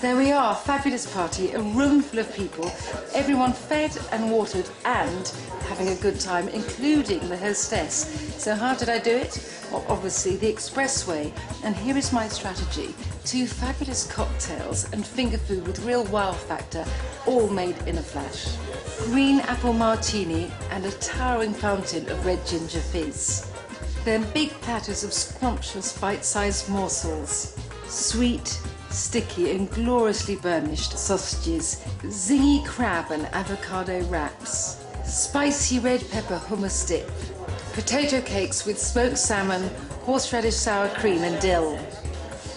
There we are, fabulous party, a room full of people, everyone fed and watered and having a good time, including the hostess. So how did I do it? Well, obviously the express way. And here is my strategy. 2 fabulous cocktails and finger food with real wow factor, all made in a flash. Green apple martini and a towering fountain of red ginger fizz. Then big platters of scrumptious bite-sized morsels. Sweet, sticky and gloriously burnished sausages, zingy crab and avocado wraps, spicy red pepper hummus dip, potato cakes with smoked salmon, horseradish sour cream and dill,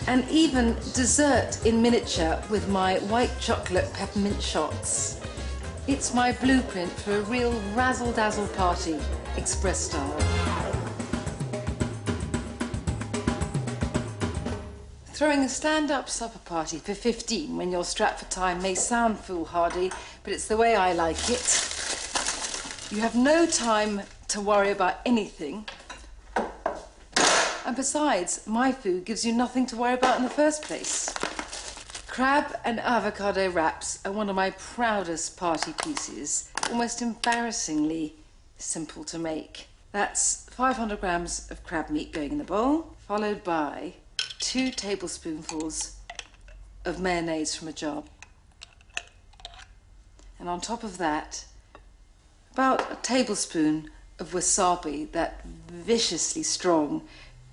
and even dessert in miniature with my white chocolate peppermint shots. It's my blueprint for a real Razzle Dazzle party, express style. Throwing a stand-up supper party for 15 when you're strapped for time may sound foolhardy, but it's the way I like it. You have no time to worry about anything. And besides, my food gives you nothing to worry about in the first place. Crab and avocado wraps are one of my proudest party pieces, almost embarrassingly simple to make. That's 500 grams of crab meat going in the bowl, followed by 2 tablespoonfuls of mayonnaise from a jar. And on top of that, about a tablespoon of wasabi, that viciously strong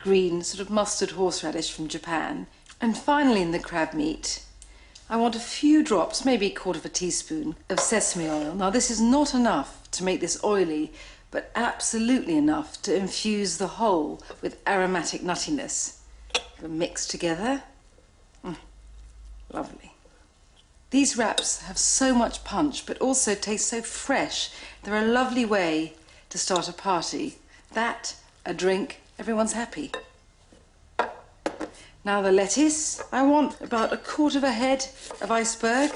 green sort of mustard horseradish from Japan. And finally in the crab meat, I want a few drops, maybe 1/4 teaspoon of sesame oil. Now this is not enough to make this oily, but absolutely enough to infuse the whole with aromatic nuttiness. Mixed together. Lovely. These wraps have so much punch, but also taste so fresh. They're a lovely way to start a party. That, a drink, everyone's happy. Now the lettuce. I want about 1/4 head of iceberg.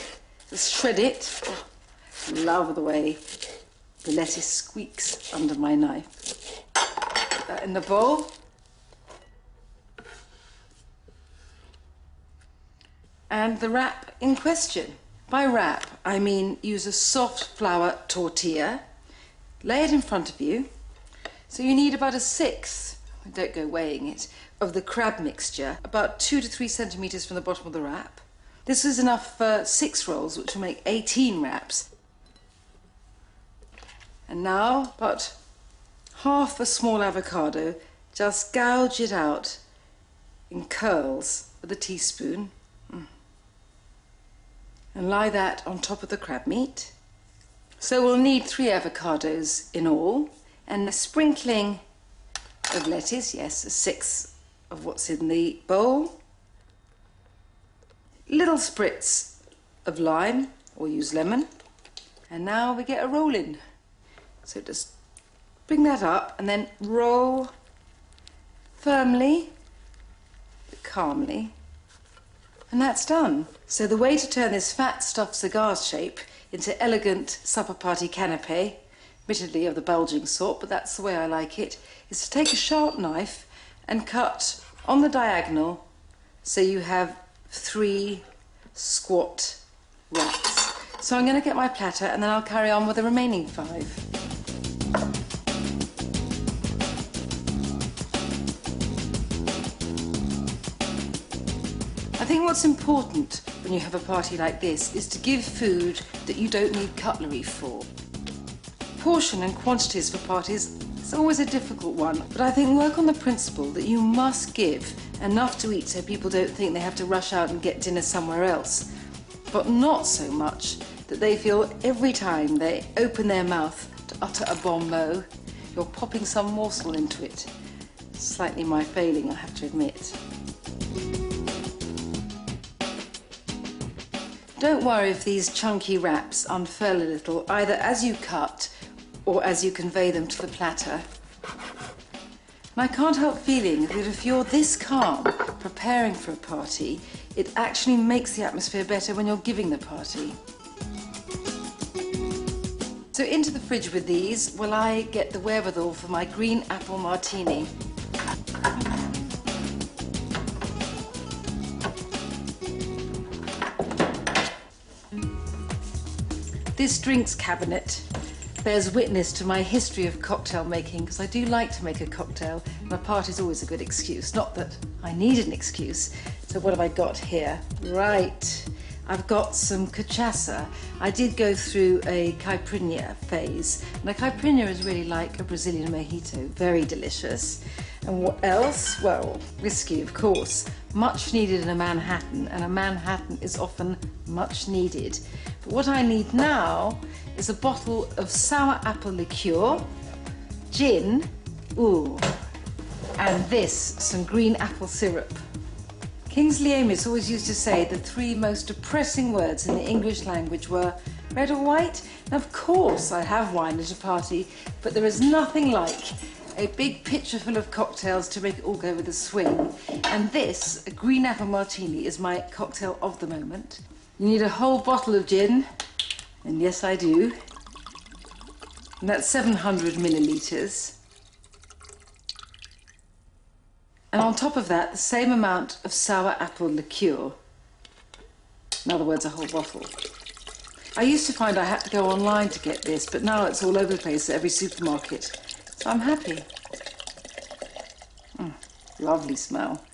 Just shred it. Oh, love the way the lettuce squeaks under my knife. Put that in the bowl. And the wrap in question. By wrap, I mean use a soft flour tortilla, lay it in front of you. So you need about 1/6, don't go weighing it, of the crab mixture, about 2 to 3 centimetres from the bottom of the wrap. This is enough for 6 rolls, which will make 18 wraps. And now, about half a small avocado, just gouge it out in curls with a teaspoon. And lie that on top of the crab meat. So we'll need 3 avocados in all, and a sprinkling of lettuce, yes, 1/6 of what's in the bowl. Little spritz of lime, or use lemon. And now we get a roll in. So just bring that up and then roll firmly, but calmly. And that's done. So the way to turn this fat stuffed cigar shape into elegant supper party canapé, admittedly of the bulging sort, but that's the way I like it, is to take a sharp knife and cut on the diagonal so you have 3 squat wraps. So I'm going to get my platter and then I'll carry on with the remaining 5. I think what's important when you have a party like this is to give food that you don't need cutlery for. Portion and quantities for parties is always a difficult one, but I think work on the principle that you must give enough to eat so people don't think they have to rush out and get dinner somewhere else, but not so much that they feel every time they open their mouth to utter a bon mot, you're popping some morsel into it. Slightly my failing, I have to admit. Don't worry if these chunky wraps unfurl a little, either as you cut or as you convey them to the platter. And I can't help feeling that if you're this calm preparing for a party, it actually makes the atmosphere better when you're giving the party. So into the fridge with these while I get the wherewithal for my green apple martini. This drinks cabinet bears witness to my history of cocktail making, because I do like to make a cocktail, and a party's always a good excuse. Not that I need an excuse. So what have I got here? Right, I've got some cachaça. I did go through a caipirinha phase, and a caipirinha is really like a Brazilian mojito, very delicious. And what else? Well, whiskey, of course. Much needed in a Manhattan, and a Manhattan is often much needed. But what I need now is a bottle of sour apple liqueur, gin, ooh, and this, some green apple syrup. Kingsley Amis always used to say the three most depressing words in the English language were red or white. And of course I have wine at a party, but there is nothing like a big pitcher full of cocktails to make it all go with a swing. And this, a green apple martini, is my cocktail of the moment. You need a whole bottle of gin, and yes I do. And that's 700 millilitres. And on top of that, the same amount of sour apple liqueur. In other words, a whole bottle. I used to find I had to go online to get this, but now it's all over the place at every supermarket. So I'm happy. Lovely smell.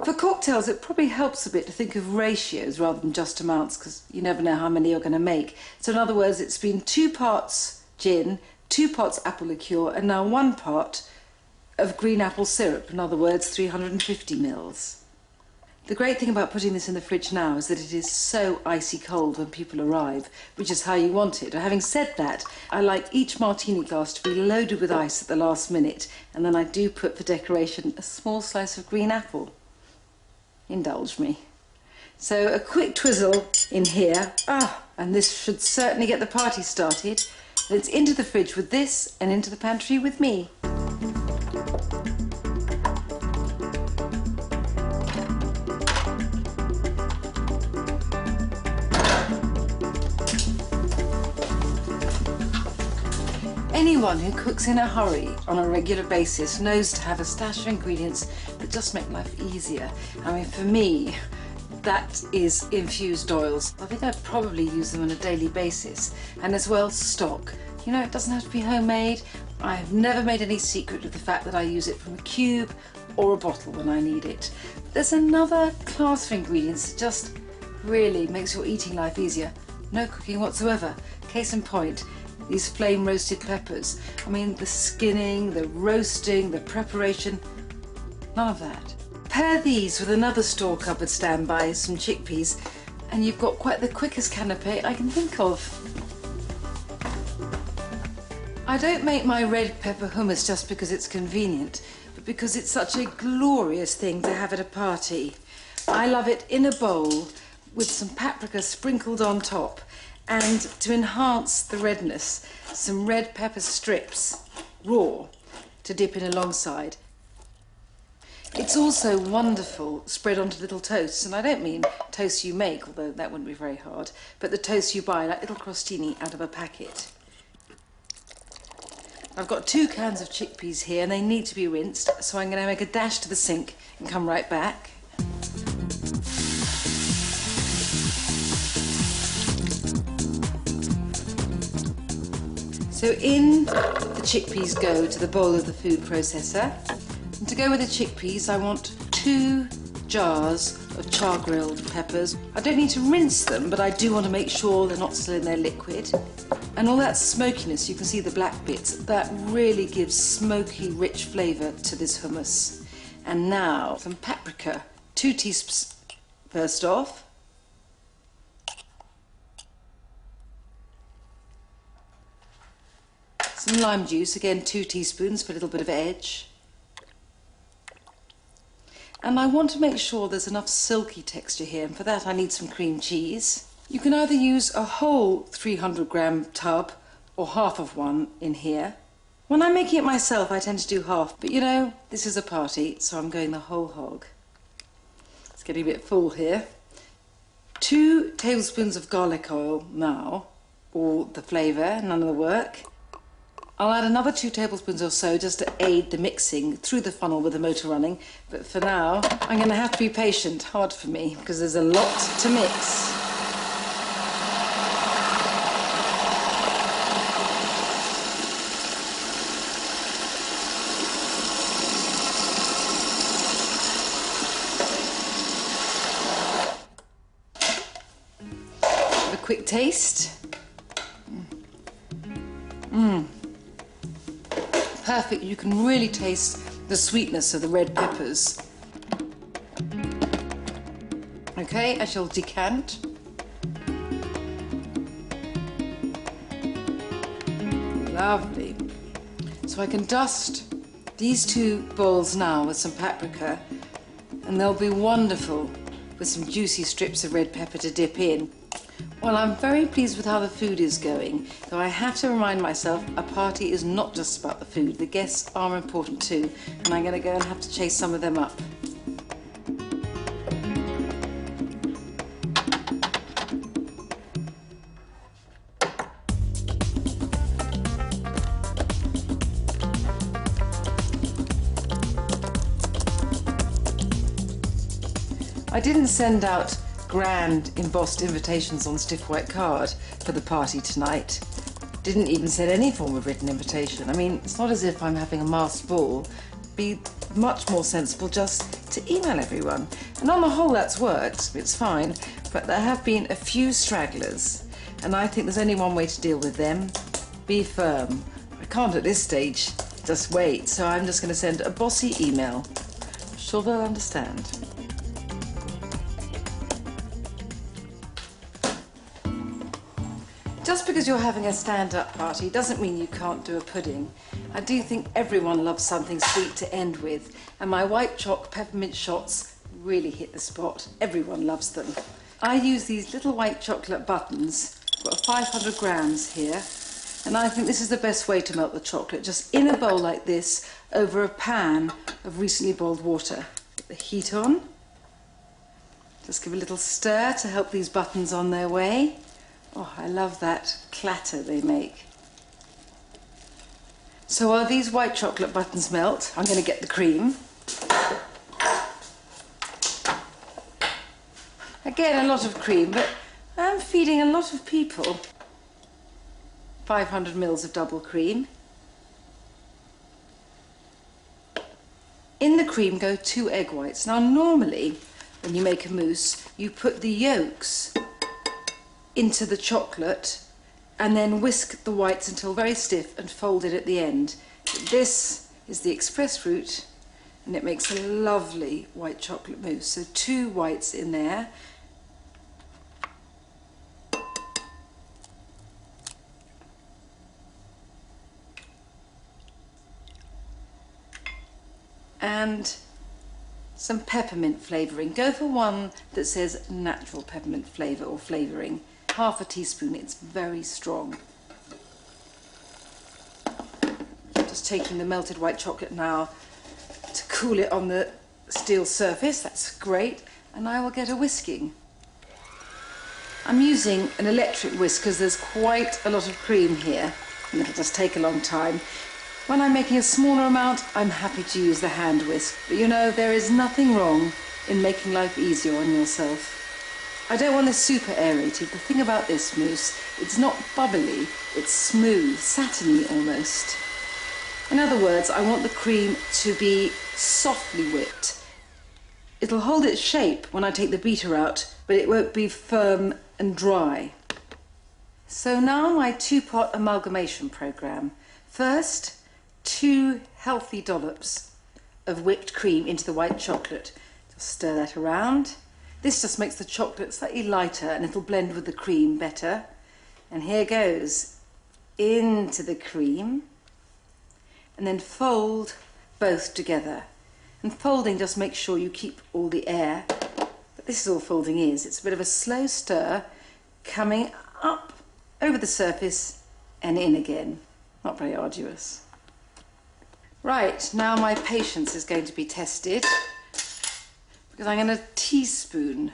For cocktails, it probably helps a bit to think of ratios rather than just amounts, because you never know how many you're going to make. So in other words, it's been 2 parts gin, 2 parts apple liqueur, and now 1 part of green apple syrup, in other words 350 mils. The great thing about putting this in the fridge now is that it is so icy cold when people arrive, which is how you want it. Having said that, I like each martini glass to be loaded with ice at the last minute, and then I do put for decoration a small slice of green apple. Indulge me. So a quick twizzle in here, and this should certainly get the party started. And it's into the fridge with this and into the pantry with me. Anyone who cooks in a hurry on a regular basis knows to have a stash of ingredients that just make life easier. I mean, for me, that is infused oils. I think I probably use them on a daily basis. And as well, stock. You know, it doesn't have to be homemade. I've never made any secret of the fact that I use it from a cube or a bottle when I need it. But there's another class of ingredients that just really makes your eating life easier. No cooking whatsoever. Case in point, these flame roasted peppers. I mean, the skinning, the roasting, the preparation, none of that. Pair these with another store cupboard standby, some chickpeas, and you've got quite the quickest canapé I can think of. I don't make my red pepper hummus just because it's convenient, but because it's such a glorious thing to have at a party. I love it in a bowl with some paprika sprinkled on top, and to enhance the redness, some red pepper strips, raw, to dip in alongside. It's also wonderful spread onto little toasts, and I don't mean toast you make, although that wouldn't be very hard, but the toast you buy, like little crostini out of a packet. I've got 2 cans of chickpeas here, and they need to be rinsed, so I'm going to make a dash to the sink and come right back. So in the chickpeas go to the bowl of the food processor. And to go with the chickpeas, I want 2 jars of char-grilled peppers. I don't need to rinse them, but I do want to make sure they're not still in their liquid. And all that smokiness, you can see the black bits, that really gives smoky, rich flavour to this hummus. And now some paprika, 2 teaspoons first off. Some lime juice, again 2 teaspoons for a little bit of edge. And I want to make sure there's enough silky texture here, and for that I need some cream cheese. You can either use a whole 300-gram tub or half of one in here. When I'm making it myself, I tend to do half, but you know, this is a party, so I'm going the whole hog. It's getting a bit full here. 2 tablespoons of garlic oil now, all the flavour, none of the work. I'll add another 2 tablespoons or so just to aid the mixing through the funnel with the motor running. But for now, I'm going to have to be patient, hard for me, because there's a lot to mix. taste. Perfect. You can really taste the sweetness of the red peppers. Okay, I shall decant. Lovely. So I can dust these two bowls now with some paprika, and they'll be wonderful with some juicy strips of red pepper to dip in. Well, I'm very pleased with how the food is going, though I have to remind myself a party is not just about the food. The guests are important too, and I'm going to go and have to chase some of them up. I didn't send out grand embossed invitations on stiff white card for the party tonight. Didn't even send any form of written invitation. I mean, it's not as if I'm having a masked ball. It'd be much more sensible just to email everyone. And on the whole, that's worked. It's fine. But there have been a few stragglers, and I think there's only one way to deal with them. Be firm. I can't at this stage just wait, so I'm just going to send a bossy email. I'm sure they'll understand. Just because you're having a stand-up party doesn't mean you can't do a pudding. I do think everyone loves something sweet to end with, and my white choc peppermint shots really hit the spot. Everyone loves them. I use these little white chocolate buttons. I've got 500 grams here, and I think this is the best way to melt the chocolate, just in a bowl like this over a pan of recently boiled water. Put the heat on. Just give a little stir to help these buttons on their way. Oh, I love that clatter they make. So while these white chocolate buttons melt, I'm going to get the cream. Again, a lot of cream, but I'm feeding a lot of people. 500 mils of double cream. In the cream go 2 egg whites. Now normally, when you make a mousse, you put the yolks into the chocolate and then whisk the whites until very stiff and fold it at the end. But this is the express route, and it makes a lovely white chocolate mousse. So 2 whites in there. And some peppermint flavouring. Go for one that says natural peppermint flavour or flavouring. Half a teaspoon, it's very strong. Just taking the melted white chocolate now to cool it on the steel surface, that's great. And I will get a whisking. I'm using an electric whisk because there's quite a lot of cream here, and it'll just take a long time. When I'm making a smaller amount, I'm happy to use the hand whisk. But you know, there is nothing wrong in making life easier on yourself. I don't want this super aerated. The thing about this mousse, it's not bubbly, it's smooth, satiny almost. In other words, I want the cream to be softly whipped. It'll hold its shape when I take the beater out, but it won't be firm and dry. So now my 2-pot amalgamation programme. First, 2 healthy dollops of whipped cream into the white chocolate. Just stir that around. This just makes the chocolate slightly lighter and it'll blend with the cream better. And here goes into the cream, and then fold both together. And folding just makes sure you keep all the air. But this is all folding is. It's a bit of a slow stir coming up over the surface and in again. Not very arduous. Right, now my patience is going to be tested, because I'm going to teaspoon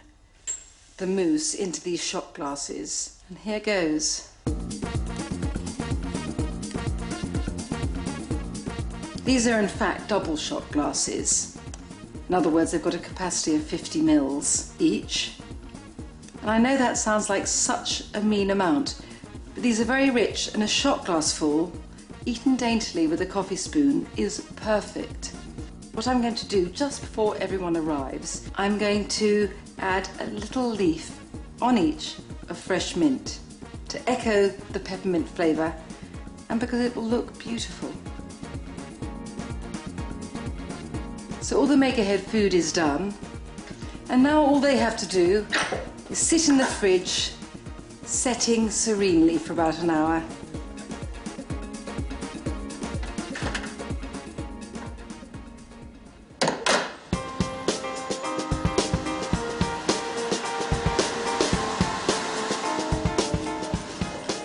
the mousse into these shot glasses. And here goes. These are in fact double shot glasses. In other words, they've got a capacity of 50 mils each. And I know that sounds like such a mean amount, but these are very rich, and a shot glass full, eaten daintily with a coffee spoon, is perfect. What I'm going to do just before everyone arrives, I'm going to add a little leaf on each of fresh mint. to echo the peppermint flavour and because it will look beautiful. So all the make ahead food is done, and now all they have to do is sit in the fridge, setting serenely for about an hour.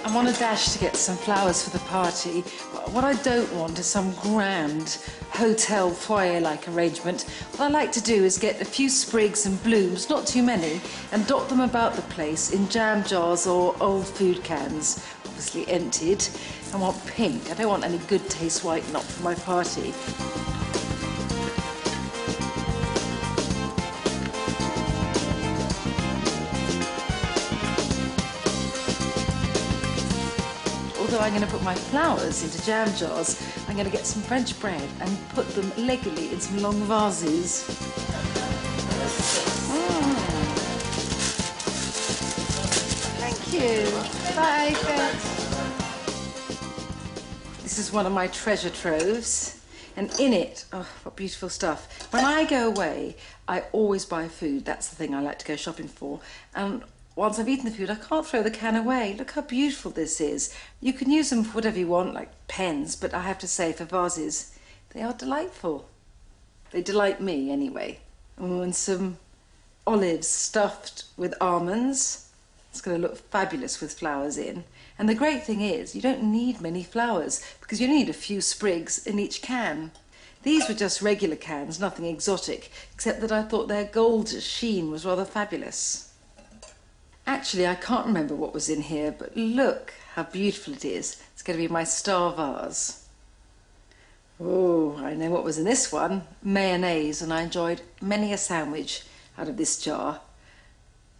I'm on a dash to get some flowers for the party. What I don't want is some grand hotel foyer-like arrangement. What I like to do is get a few sprigs and blooms, not too many, and dot them about the place in jam jars or old food cans, obviously emptied. I want pink. I don't want any good taste white not for my party. Although I'm going to put my flowers into jam jars, I'm going to get some French bread and put them legally in some long vases. Thank you. Bye, thanks. This is one of my treasure troves, and in it, oh, what beautiful stuff. When I go away, I always buy food. That's the thing I like to go shopping for. And once I've eaten the food, I can't throw the can away. Look how beautiful this is. You can use them for whatever you want, like pens, but I have to say for vases, they are delightful. They delight me anyway. Oh, and some olives stuffed with almonds. It's going to look fabulous with flowers in. And the great thing is, you don't need many flowers because you only need a few sprigs in each can. These were just regular cans, nothing exotic, except that I thought their gold sheen was rather fabulous. Actually, I can't remember what was in here, but look how beautiful it is. It's going to be my star vase. Oh, I know what was in this one. Mayonnaise, and I enjoyed many a sandwich out of this jar.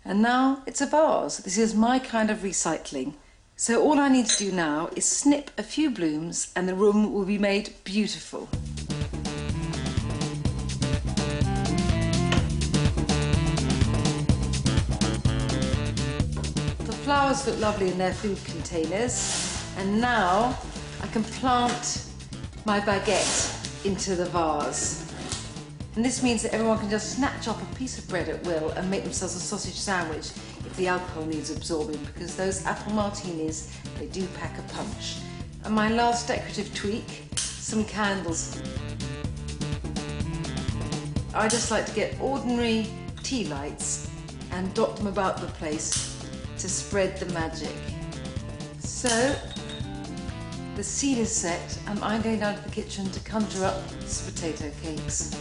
And now it's a vase. This is my kind of recycling. So all I need to do now is snip a few blooms and the room will be made beautiful. Flowers look lovely in their food containers, and now I can plant my baguette into the vase. And this means that everyone can just snatch up a piece of bread at will and make themselves a sausage sandwich if the alcohol needs absorbing, because those apple martinis, they do pack a punch. And my last decorative tweak, some candles. I just like to get ordinary tea lights and dot them about the place to spread the magic. So the scene is set and I'm going down to the kitchen to conjure up some potato cakes.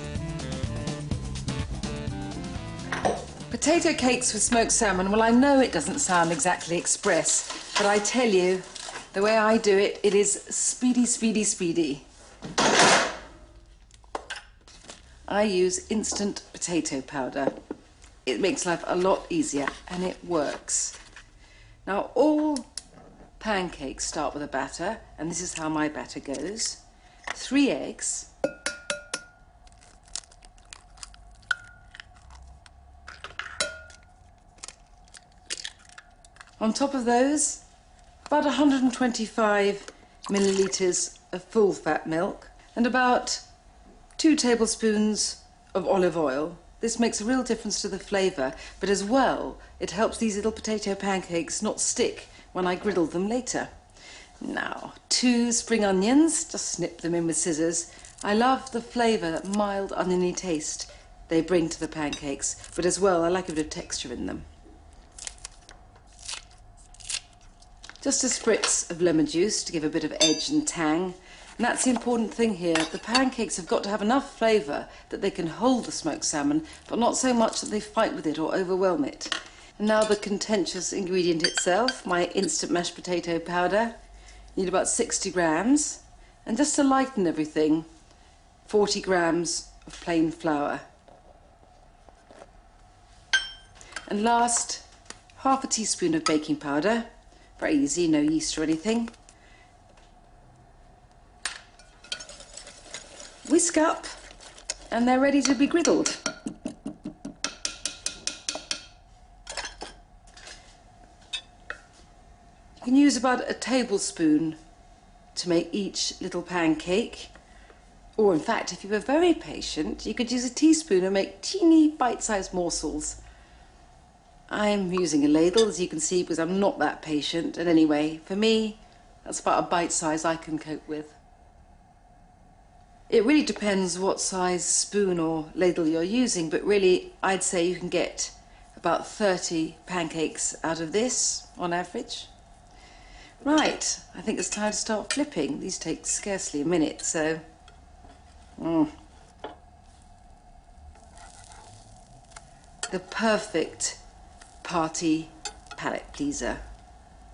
Potato cakes with smoked salmon, well, I know it doesn't sound exactly express, but I tell you, the way I do it, it is speedy, speedy, speedy. I use instant potato powder. It makes life a lot easier and it works. Now, all pancakes start with a batter, and this is how my batter goes. 3 eggs. On top of those, about 125 millilitres of full fat milk and about 2 tablespoons of olive oil. This makes a real difference to the flavour, but as well, it helps these little potato pancakes not stick when I griddle them later. Now, 2 spring onions, just snip them in with scissors. I love the flavour, that mild oniony taste they bring to the pancakes, but as well, I like a bit of texture in them. Just a spritz of lemon juice to give a bit of edge and tang. And that's the important thing here. The pancakes have got to have enough flavour that they can hold the smoked salmon, but not so much that they fight with it or overwhelm it. And now the contentious ingredient itself, my instant mashed potato powder. You need about 60 grams. And just to lighten everything, 40 grams of plain flour. And last, half a teaspoon of baking powder. Very easy, no yeast or anything. Whisk up, and they're ready to be griddled. can use about a tablespoon to make each little pancake. Or in fact, if you were very patient, you could use a teaspoon and make teeny bite-sized morsels. I'm using a ladle, as you can see, because I'm not that patient. And anyway, for me, that's about a bite size I can cope with. It really depends what size spoon or ladle you're using, but really I'd say you can get about 30 pancakes out of this on average. Right, I think it's time to start flipping. These take scarcely a minute, so... The perfect party palate pleaser.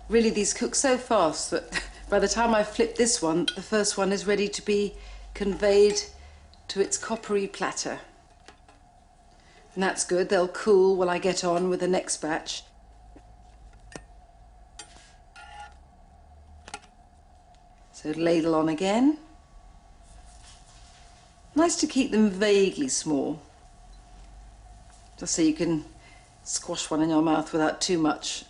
Really, these cook so fast that by the time I flip this one, the first one is ready to be conveyed to its coppery platter. And that's good, they'll cool while I get on with the next batch. So ladle on again. Nice to keep them vaguely small, just so you can squash one in your mouth without too much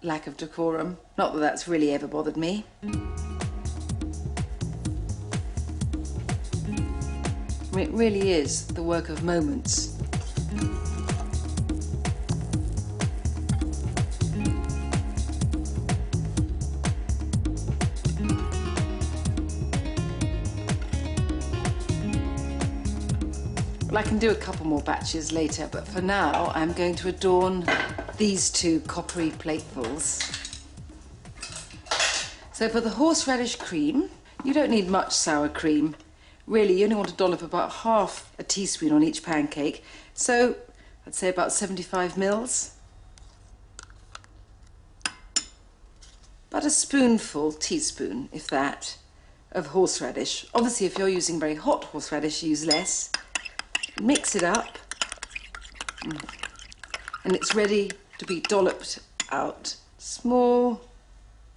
lack of decorum. Not that that's really ever bothered me. I mean, it really is the work of moments. Well, I can do a couple more batches later, but for now I'm going to adorn these two coppery platefuls. So for the horseradish cream, you don't need much sour cream. Really, you only want to dollop about half a teaspoon on each pancake. So I'd say about 75 mils. About a spoonful, teaspoon, if that, of horseradish. Obviously, if you're using very hot horseradish, use less. Mix it up, and it's ready to be dolloped out. Small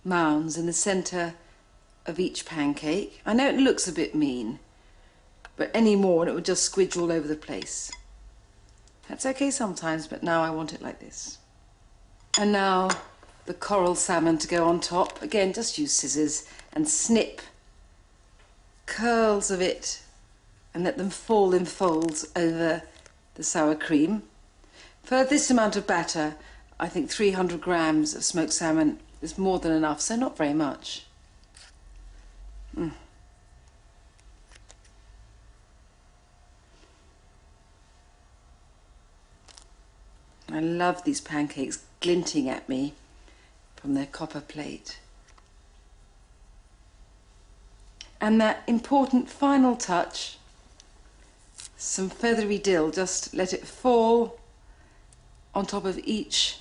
mounds in the centre of each pancake. I know it looks a bit mean, but any more and it would just squidge all over the place. That's okay sometimes, but now I want it like this. And now the coral salmon to go on top. Again, just use scissors and snip curls of it and let them fall in folds over the sour cream. For this amount of batter, I think 300 grams of smoked salmon is more than enough, so not very much. I love these pancakes glinting at me from their copper plate. And that important final touch, some feathery dill, just let it fall on top of each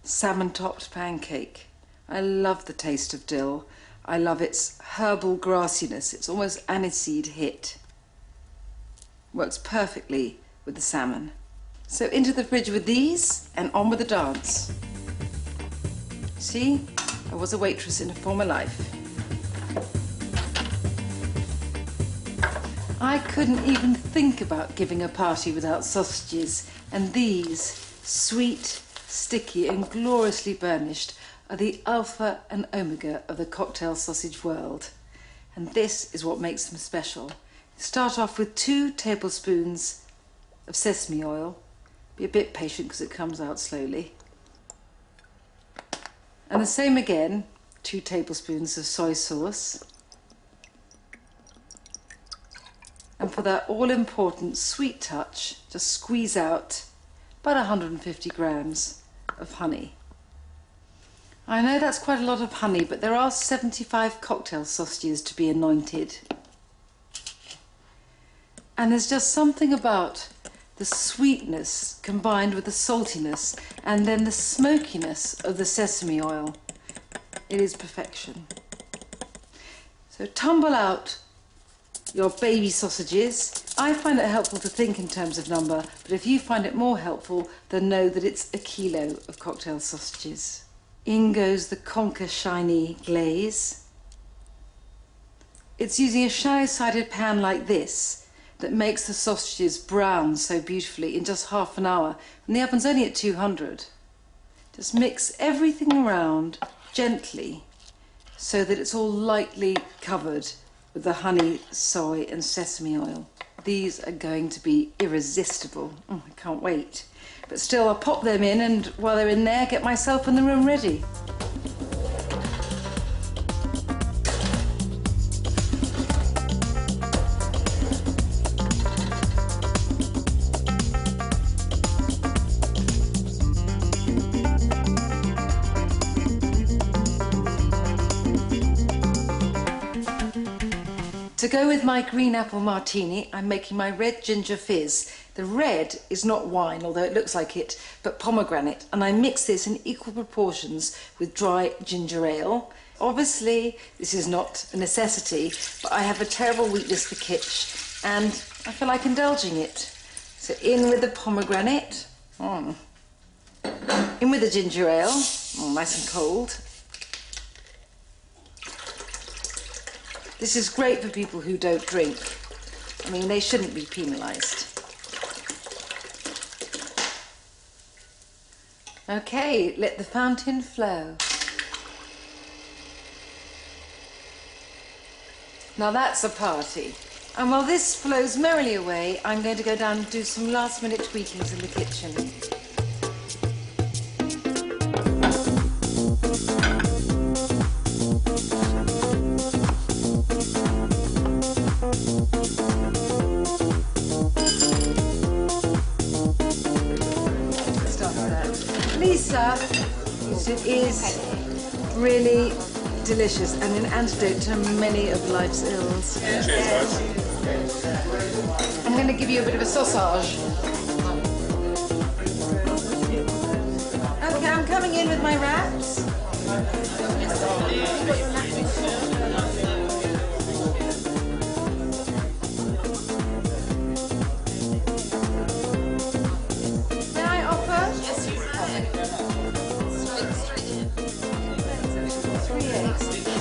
salmon-topped pancake. I love the taste of dill. I love its herbal grassiness. It's almost aniseed hit. Works perfectly with the salmon. So into the fridge with these and on with the dance. See, I was a waitress in a former life. I couldn't even think about giving a party without sausages, and these, sweet, sticky and gloriously burnished, are the alpha and omega of the cocktail sausage world. And this is what makes them special. Start off with 2 tablespoons of sesame oil. Be a bit patient because it comes out slowly. And the same again, 2 tablespoons of soy sauce. And for that all-important sweet touch, just squeeze out about 150 grams of honey. I know that's quite a lot of honey, but there are 75 cocktail sausages to be anointed. And there's just something about the sweetness combined with the saltiness and then the smokiness of the sesame oil. It is perfection. So tumble out your baby sausages. I find it helpful to think in terms of number, but if you find it more helpful, then know that it's a kilo of cocktail sausages. In goes the Conker Shiny glaze. It's using a shallow-sided pan like this that makes the sausages brown so beautifully in just half an hour, and the oven's only at 200. Just mix everything around gently so that it's all lightly covered with the honey, soy and sesame oil. These are going to be irresistible. Oh, I can't wait. But still, I'll pop them in, and while they're in there, get myself in the room ready. To go with my green apple martini, I'm making my red ginger fizz. The red is not wine, although it looks like it, but pomegranate, and I mix this in equal proportions with dry ginger ale. Obviously, this is not a necessity, but I have a terrible weakness for kitsch, and I feel like indulging it. So in with the pomegranate, in with the ginger ale, nice and cold. This is great for people who don't drink. I mean, they shouldn't be penalised. Okay, let the fountain flow. Now that's a party. And while this flows merrily away, I'm going to go down and do some last-minute tweakings in the kitchen. Lisa, it is really delicious and an antidote to many of life's ills. Cheers, guys. I'm going to give you a bit of a sausage. Okay, I'm coming in with my wraps.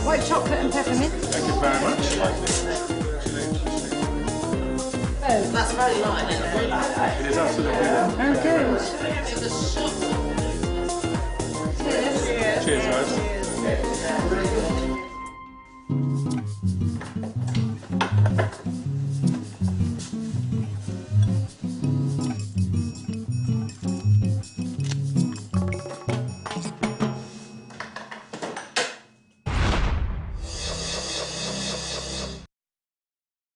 White chocolate and peppermint. Thank you very much. Oh, that's very light, isn't it? It is absolutely. Oh, good. Cheers, guys.